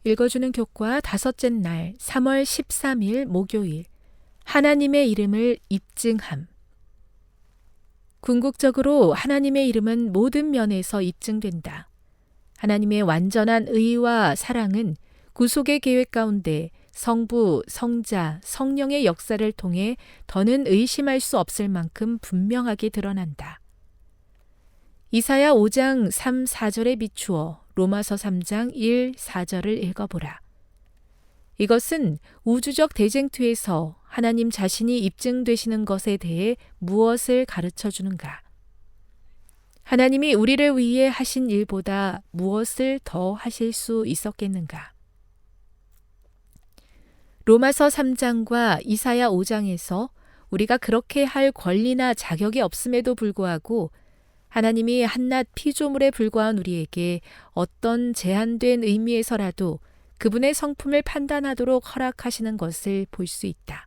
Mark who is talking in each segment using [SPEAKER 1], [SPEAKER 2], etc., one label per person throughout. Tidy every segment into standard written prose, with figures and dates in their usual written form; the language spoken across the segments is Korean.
[SPEAKER 1] 읽어주는 교과 다섯째 날 3월 13일 목요일 하나님의 이름을 입증함. 궁극적으로 하나님의 이름은 모든 면에서 입증된다. 하나님의 완전한 의와 사랑은 구속의 계획 가운데 성부, 성자, 성령의 역사를 통해 더는 의심할 수 없을 만큼 분명하게 드러난다. 이사야 5장 3, 4절에 비추어 로마서 3장 1, 4절을 읽어보라. 이것은 우주적 대쟁투에서 하나님 자신이 입증되시는 것에 대해 무엇을 가르쳐 주는가? 하나님이 우리를 위해 하신 일보다 무엇을 더 하실 수 있었겠는가? 로마서 3장과 이사야 5장에서 우리가 그렇게 할 권리나 자격이 없음에도 불구하고 하나님이 한낱 피조물에 불과한 우리에게 어떤 제한된 의미에서라도 그분의 성품을 판단하도록 허락하시는 것을 볼 수 있다.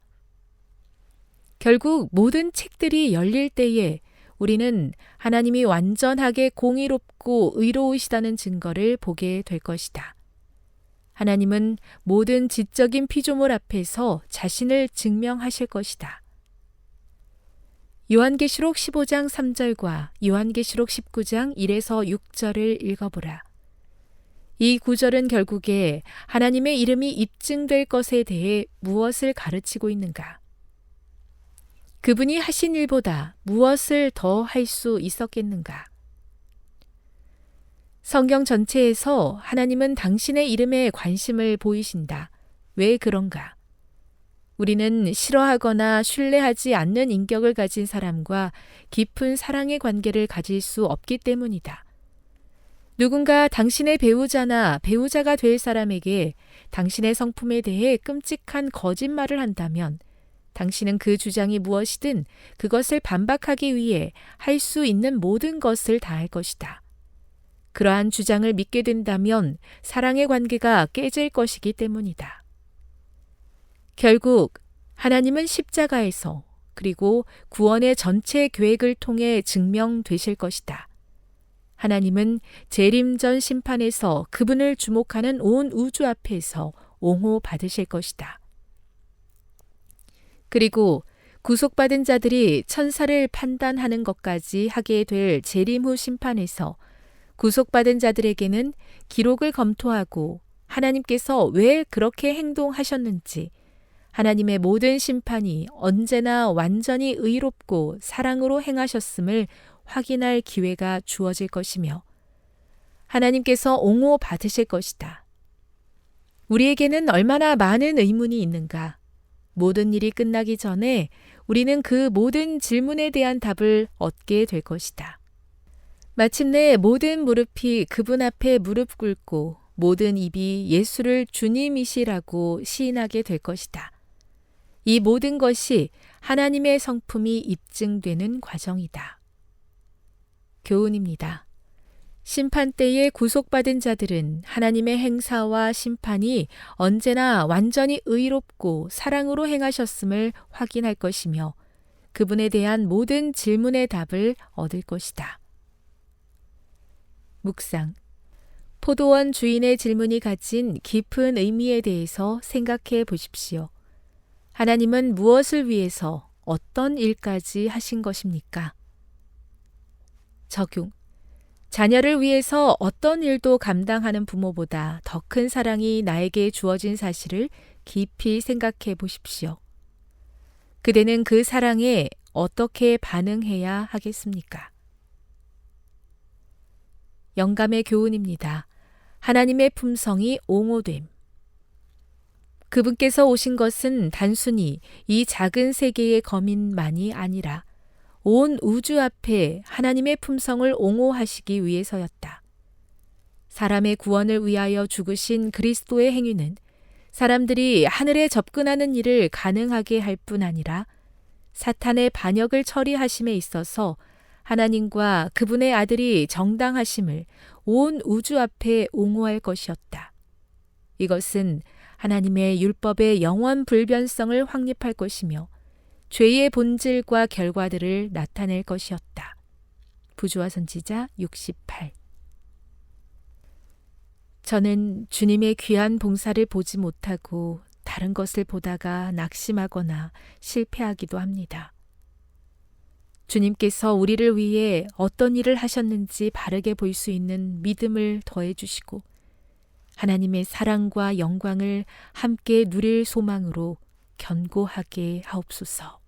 [SPEAKER 1] 결국 모든 책들이 열릴 때에 우리는 하나님이 완전하게 공의롭고 의로우시다는 증거를 보게 될 것이다. 하나님은 모든 지적인 피조물 앞에서 자신을 증명하실 것이다. 요한계시록 15장 3절과 요한계시록 19장 1에서 6절을 읽어보라. 이 구절은 결국에 하나님의 이름이 입증될 것에 대해 무엇을 가르치고 있는가? 그분이 하신 일보다 무엇을 더 할 수 있었겠는가? 성경 전체에서 하나님은 당신의 이름에 관심을 보이신다. 왜 그런가? 우리는 싫어하거나 신뢰하지 않는 인격을 가진 사람과 깊은 사랑의 관계를 가질 수 없기 때문이다. 누군가 당신의 배우자나 배우자가 될 사람에게 당신의 성품에 대해 끔찍한 거짓말을 한다면 당신은 그 주장이 무엇이든 그것을 반박하기 위해 할 수 있는 모든 것을 다할 것이다. 그러한 주장을 믿게 된다면 사랑의 관계가 깨질 것이기 때문이다. 결국 하나님은 십자가에서 그리고 구원의 전체 계획을 통해 증명되실 것이다. 하나님은 재림전 심판에서 그분을 주목하는 온 우주 앞에서 옹호받으실 것이다. 그리고 구속받은 자들이 천사를 판단하는 것까지 하게 될 재림 후 심판에서 구속받은 자들에게는 기록을 검토하고 하나님께서 왜 그렇게 행동하셨는지 하나님의 모든 심판이 언제나 완전히 의롭고 사랑으로 행하셨음을 확인할 기회가 주어질 것이며 하나님께서 옹호 받으실 것이다. 우리에게는 얼마나 많은 의문이 있는가? 모든 일이 끝나기 전에 우리는 그 모든 질문에 대한 답을 얻게 될 것이다. 마침내 모든 무릎이 그분 앞에 무릎 꿇고 모든 입이 예수를 주님이시라고 시인하게 될 것이다. 이 모든 것이 하나님의 성품이 입증되는 과정이다. 교훈입니다. 심판 때에 구속받은 자들은 하나님의 행사와 심판이 언제나 완전히 의롭고 사랑으로 행하셨음을 확인할 것이며 그분에 대한 모든 질문의 답을 얻을 것이다. 묵상. 포도원 주인의 질문이 가진 깊은 의미에 대해서 생각해 보십시오. 하나님은 무엇을 위해서 어떤 일까지 하신 것입니까? 적용. 자녀를 위해서 어떤 일도 감당하는 부모보다 더 큰 사랑이 나에게 주어진 사실을 깊이 생각해 보십시오. 그대는 그 사랑에 어떻게 반응해야 하겠습니까? 영감의 교훈입니다. 하나님의 품성이 옹호됨. 그분께서 오신 것은 단순히 이 작은 세계의 거민만이 아니라 온 우주 앞에 하나님의 품성을 옹호하시기 위해서였다. 사람의 구원을 위하여 죽으신 그리스도의 행위는 사람들이 하늘에 접근하는 일을 가능하게 할 뿐 아니라 사탄의 반역을 처리하심에 있어서 하나님과 그분의 아들이 정당하심을 온 우주 앞에 옹호할 것이었다. 이것은 하나님의 율법의 영원 불변성을 확립할 것이며 죄의 본질과 결과들을 나타낼 것이었다. 부조화 선지자 68. 저는 주님의 귀한 봉사를 보지 못하고 다른 것을 보다가 낙심하거나 실패하기도 합니다. 주님께서 우리를 위해 어떤 일을 하셨는지 바르게 볼 수 있는 믿음을 더해 주시고 하나님의 사랑과 영광을 함께 누릴 소망으로 견고하게 하옵소서.